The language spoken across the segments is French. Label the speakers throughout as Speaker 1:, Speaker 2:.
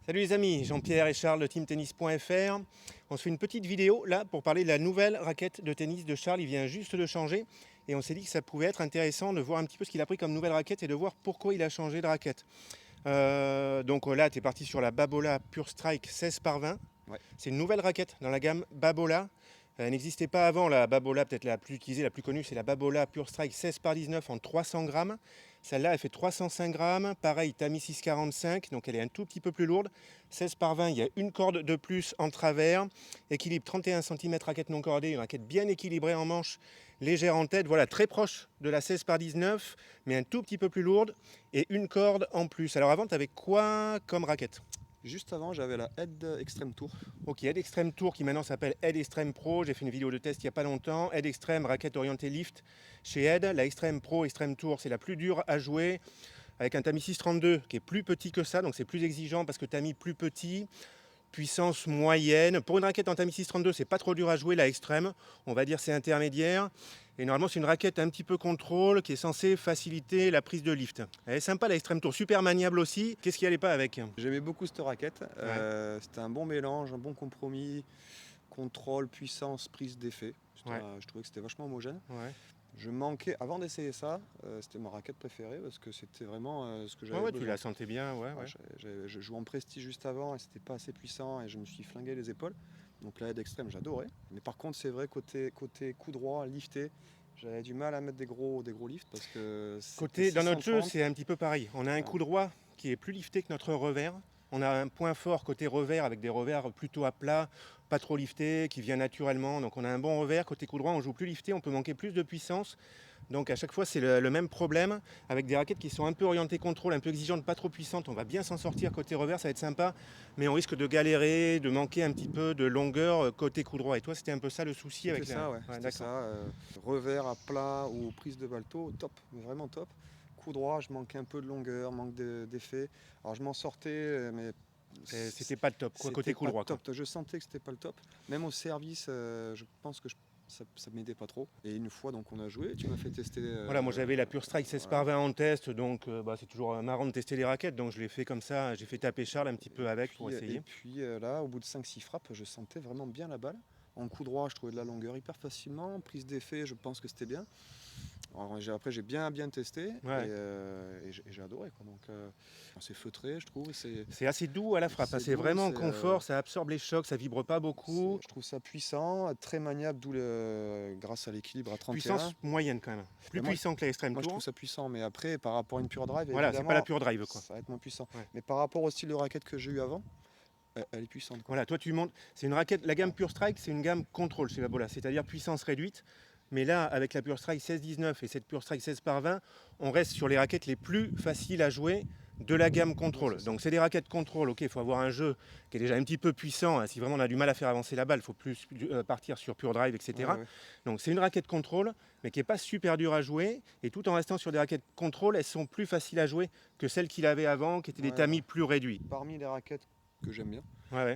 Speaker 1: Salut les amis, Jean-Pierre et Charles de teamtennis.fr. On se fait une petite vidéo là pour parler de la nouvelle raquette de tennis de Charles. Il vient juste de changer et on s'est dit que ça pouvait être intéressant de voir un petit peu ce qu'il a pris comme nouvelle raquette et de voir pourquoi il a changé de raquette. Donc là, tu es parti sur la Babola Pure Strike 16 par 20.
Speaker 2: Ouais.
Speaker 1: C'est une nouvelle raquette dans la gamme Babola. Elle n'existait pas avant, la Babola peut-être la plus utilisée, la plus connue, c'est la Babola Pure Strike 16 par 19 en 300 grammes. Celle-là, elle fait 305 grammes. Pareil, Tamiya 645, donc elle est un tout petit peu plus lourde. 16 par 20, il y a une corde de plus en travers. Équilibre 31 cm raquette non cordée, une raquette bien équilibrée en manche, légère en tête. Voilà, très proche de la 16 par 19, mais un tout petit peu plus lourde. Et une corde en plus. Alors avant, tu avais quoi comme raquette ?
Speaker 2: Juste avant, j'avais la Head Extreme Tour.
Speaker 1: Ok, Head Extreme Tour qui maintenant s'appelle Head Extreme Pro. J'ai fait une vidéo de test il n'y a pas longtemps. Head Extreme, raquette orientée lift chez Head. La Extreme Pro, Extreme Tour, c'est la plus dure à jouer. Avec un Tamiya 632 qui est plus petit que ça, donc c'est plus exigeant parce que Tamiya plus petit. Puissance moyenne. Pour une raquette en Tamiya 632, c'est pas trop dur à jouer, la Extreme. On va dire c'est intermédiaire. Et normalement, c'est une raquette un petit peu contrôle qui est censée faciliter la prise de lift. Elle est sympa, la Extreme Tour, super maniable aussi. Qu'est-ce qui allait pas avec ?
Speaker 2: J'aimais beaucoup cette raquette. C'était un bon mélange, un bon compromis. Contrôle, puissance, prise d'effet.
Speaker 1: Ouais.
Speaker 2: Je trouvais que c'était vachement homogène.
Speaker 1: Ouais.
Speaker 2: Je manquais, avant d'essayer ça, c'était ma raquette préférée parce que c'était vraiment ce que j'avais
Speaker 1: Ouais,
Speaker 2: besoin.
Speaker 1: tu la sentais bien, ouais.
Speaker 2: Je jouais en prestige juste avant et c'était pas assez puissant et je me suis flingué les épaules. Donc la Head Extreme, j'adorais. Mais par contre, c'est vrai, côté coup droit, lifté, j'avais du mal à mettre des gros lifts parce que
Speaker 1: Dans notre jeu,
Speaker 2: 630.
Speaker 1: c'est un petit peu pareil. On a un coup droit qui est plus lifté que notre revers. On a un point fort côté revers avec des revers plutôt à plat, pas trop lifté, qui vient naturellement. Donc on a un bon revers. Côté coup droit, on joue plus lifté, on peut manquer plus de puissance. Donc à chaque fois, c'est le même problème. Avec des raquettes qui sont un peu orientées contrôle, un peu exigeantes, pas trop puissantes, on va bien s'en sortir côté revers, ça va être sympa. Mais on risque de galérer, de manquer un petit peu de longueur côté coup droit. Et toi, c'était un peu ça le souci avec
Speaker 2: ça, ouais.
Speaker 1: D'accord.
Speaker 2: Ça, revers à plat ou prise de balto, top, vraiment top. Coup droit, je manquais un peu de longueur, manque d'effet. Alors je m'en sortais, mais
Speaker 1: c'était pas le top, quoi, côté coup droit.
Speaker 2: Top. Je sentais que c'était pas le top. Même au service, je pense que ça m'aidait pas trop. Et une fois, donc on a joué, tu m'as fait tester.
Speaker 1: Voilà, moi j'avais la Pure Strike 16 par 20 en test, donc c'est toujours marrant de tester les raquettes, donc je l'ai fait comme ça, j'ai fait taper Charles un petit peu avec pour essayer.
Speaker 2: Et puis là, au bout de 5-6 frappes, je sentais vraiment bien la balle. En coup droit, je trouvais de la longueur hyper facilement. Prise d'effet, je pense que c'était bien. Alors, après, j'ai bien testé et j'ai adoré, quoi. Donc, c'est feutré, je trouve.
Speaker 1: C'est assez doux à la frappe, c'est vraiment confort, ça absorbe les chocs, ça vibre pas beaucoup.
Speaker 2: Je trouve ça puissant, très maniable, grâce à l'équilibre à 31.
Speaker 1: Puissance moyenne quand même, plus puissant que la Extreme Tour.
Speaker 2: Moi je trouve ça puissant, mais après par rapport à une Pure Drive,
Speaker 1: voilà, c'est pas la Pure Drive, quoi.
Speaker 2: Ça va être moins puissant. Ouais. Mais par rapport au style de raquette que j'ai eu avant, elle est puissante, quoi.
Speaker 1: Voilà, toi tu montes, c'est une raquette, la gamme Pure Strike, c'est une gamme contrôle chez Babola, c'est-à-dire puissance réduite. Mais là, avec la Pure Strike 16-19 et cette Pure Strike 16 par 20, on reste sur les raquettes les plus faciles à jouer de la gamme contrôle. Donc c'est des raquettes contrôle, ok, il faut avoir un jeu qui est déjà un petit peu puissant. Si vraiment on a du mal à faire avancer la balle, il faut plus partir sur Pure Drive, etc. Ouais. Donc c'est une raquette contrôle, mais qui n'est pas super dure à jouer. Et tout en restant sur des raquettes contrôle, elles sont plus faciles à jouer que celles qu'il avait avant, qui étaient des Tamiya plus réduits.
Speaker 2: Parmi les raquettes que j'aime bien,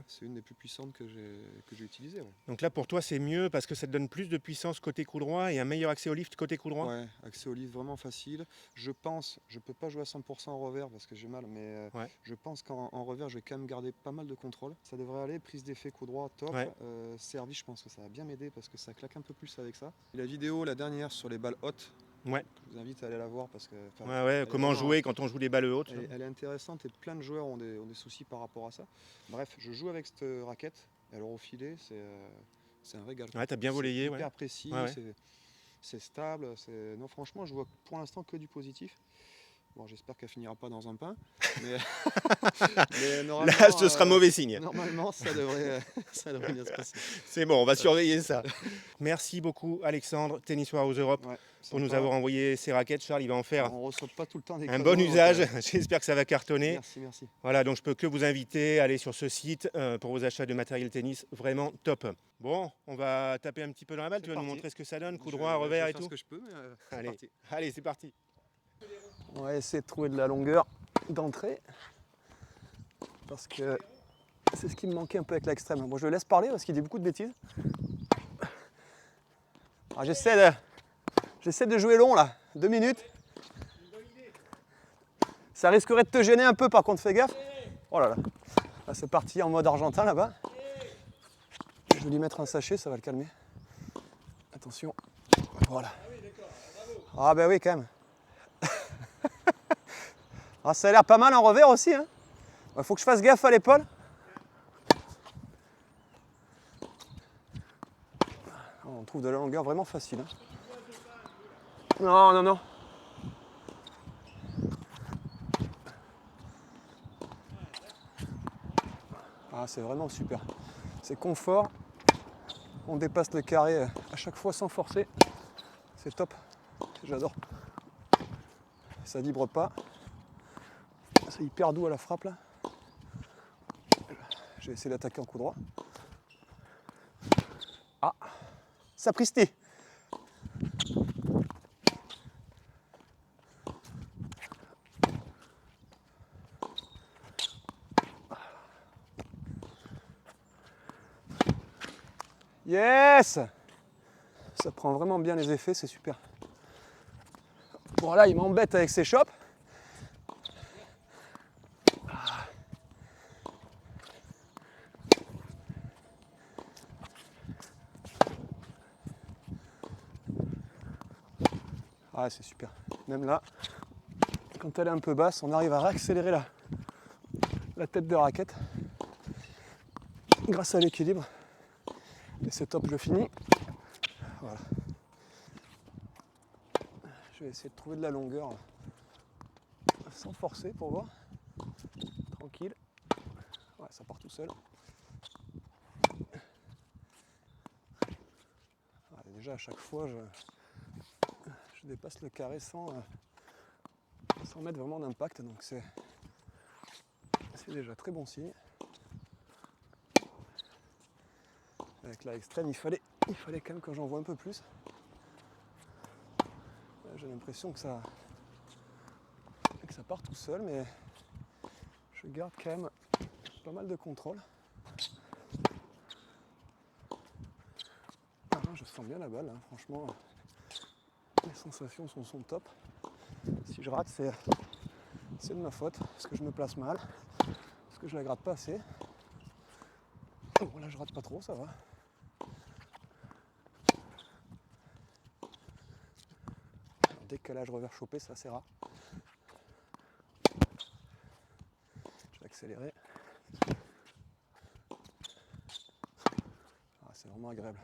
Speaker 2: c'est une des plus puissantes que j'ai utilisées. Ouais.
Speaker 1: Donc là pour toi c'est mieux parce que ça te donne plus de puissance côté coup droit et un meilleur accès au lift côté coup droit.
Speaker 2: Ouais, accès au lift vraiment facile. Je peux pas jouer à 100% en revers parce que j'ai mal, mais je pense qu'en revers je vais quand même garder pas mal de contrôle. Ça devrait aller, prise d'effet coup droit, top. Service, je pense que ça va bien m'aider parce que ça claque un peu plus avec ça. Et la vidéo, la dernière sur les balles hautes, je vous invite à aller la voir parce que
Speaker 1: comment jouer quand on joue des balles hautes.
Speaker 2: Elle est intéressante et plein de joueurs ont des soucis par rapport à ça. Bref, je joue avec cette raquette. Alors au filet, c'est un régal.
Speaker 1: Ouais, t'as bien volayé.
Speaker 2: C'est hyper précis, c'est stable. Non, franchement, je vois pour l'instant que du positif. Bon, j'espère qu'elle finira pas dans un pain. Mais,
Speaker 1: là, ce sera mauvais signe.
Speaker 2: Normalement, ça devrait bien se passer.
Speaker 1: C'est bon, on va surveiller ça. Merci beaucoup, Alexandre, Tennis Warehouse Europe, pour nous avoir envoyé ces raquettes. Charles, il va en faire
Speaker 2: on reçoit pas tout le temps des
Speaker 1: un bon usage. J'espère que ça va cartonner.
Speaker 2: Merci.
Speaker 1: Voilà, donc je peux que vous inviter à aller sur ce site pour vos achats de matériel tennis. Vraiment top. Bon, on va taper un petit peu dans la balle. Tu vas nous montrer ce que ça donne, coup droit, revers et tout.
Speaker 2: Je vais faire ce que je peux, mais
Speaker 1: allez, c'est parti.
Speaker 2: On va essayer de trouver de la longueur d'entrée parce que c'est ce qui me manquait un peu avec l'extrême. Bon, je le laisse parler parce qu'il dit beaucoup de bêtises. Alors, j'essaie de jouer long là, 2 minutes. Ça risquerait de te gêner un peu par contre, fais gaffe. Oh là là.
Speaker 3: Ah, c'est parti en mode argentin là-bas. Je vais lui mettre un sachet, ça va le calmer. Attention. Voilà. Ah ben oui quand même. Ah, ça a l'air pas mal en revers aussi. Hein. Faut que je fasse gaffe à l'épaule. On trouve de la longueur vraiment facile. Hein. Non, non, non. Ah, c'est vraiment super. C'est confort. On dépasse le carré à chaque fois sans forcer. C'est top. J'adore. Ça vibre pas. C'est hyper doux à la frappe là. Je vais essayer d'attaquer en coup droit. Ah, sapristi. Yes! Ça prend vraiment bien les effets, c'est super. Bon là, il m'embête avec ses chopes. Ah, c'est super. Même là, quand elle est un peu basse, on arrive à réaccélérer la tête de raquette grâce à l'équilibre. Et c'est top, je finis. Voilà. Je vais essayer de trouver de la longueur sans forcer pour voir. Tranquille. Ouais, ça part tout seul. Ouais, déjà à chaque fois, je dépasse le carré sans mettre vraiment d'impact, donc c'est déjà très bon signe. Avec la extrême, il fallait quand même que j'en vois un peu plus. J'ai l'impression que ça part tout seul, mais je garde quand même pas mal de contrôle. Ah, je sens bien la balle, hein. Franchement, les sensations sont top. Si je rate, c'est de ma faute, parce que je me place mal, parce que je la gratte pas assez. Bon, là je rate pas trop, ça va. Alors, décalage revers chopé, c'est assez rare. Je vais accélérer. Ah, c'est vraiment agréable.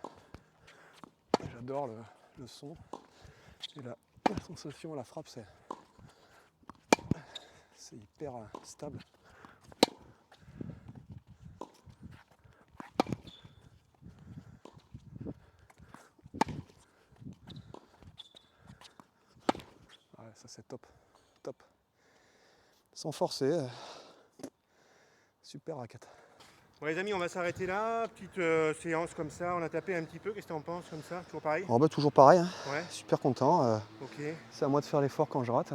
Speaker 3: J'adore le son et la sensation, la frappe, c'est hyper stable. Ouais, ça c'est top, top. Sans forcer, super raquette.
Speaker 1: Bon les amis, on va s'arrêter là, petite séance comme ça, on a tapé un petit peu, qu'est-ce que tu en penses comme ça, toujours pareil?
Speaker 3: Oh bah, toujours pareil, hein.
Speaker 1: Ouais.
Speaker 3: Super content.
Speaker 1: Ok.
Speaker 3: C'est à moi de faire l'effort quand je rate.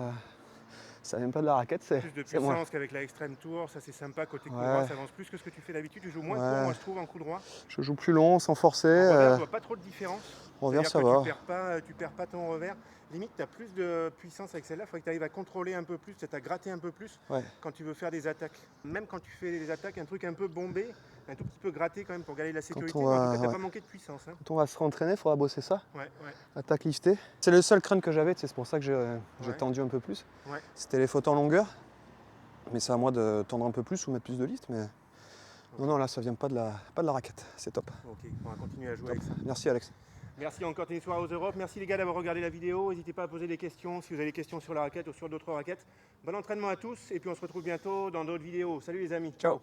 Speaker 3: Ça vient pas de la raquette, c'est
Speaker 1: Plus de
Speaker 3: moi.
Speaker 1: puissance qu'avec la extrême tour, ça c'est sympa, côté coup droit, ça avance plus que ce que tu fais d'habitude, tu joues moins court moi je trouve en coup droit.
Speaker 3: Je joue plus long, sans forcer.
Speaker 1: En revers, je vois pas trop de différence.
Speaker 3: Revers, ça
Speaker 1: que
Speaker 3: va.
Speaker 1: Tu perds pas ton revers. Limite, tu as plus de puissance avec celle-là. Il faudrait que tu arrives à contrôler un peu plus, peut-être à gratter un peu plus quand tu veux faire des attaques. Même quand tu fais des attaques, un truc un peu bombé, un tout petit peu gratté quand même pour garder la sécurité. En tout cas, tu n'as pas manqué de puissance. Hein.
Speaker 3: Quand on va se rentraîner, il faudra bosser ça.
Speaker 1: Ouais.
Speaker 3: Attaque listée. C'est le seul crâne que j'avais, c'est pour ça que j'ai tendu un peu plus.
Speaker 1: Ouais.
Speaker 3: C'était les fautes en longueur. Mais c'est à moi de tendre un peu plus ou mettre plus de liste. Mais non, là, ça vient pas de la raquette. C'est top.
Speaker 1: Ok, on va continuer à jouer avec ça.
Speaker 3: Merci Alex.
Speaker 1: Merci encore Tennis War aux Europe. Merci les gars d'avoir regardé la vidéo. N'hésitez pas à poser des questions si vous avez des questions sur la raquette ou sur d'autres raquettes. Bon entraînement à tous et puis on se retrouve bientôt dans d'autres vidéos. Salut les amis.
Speaker 3: Ciao.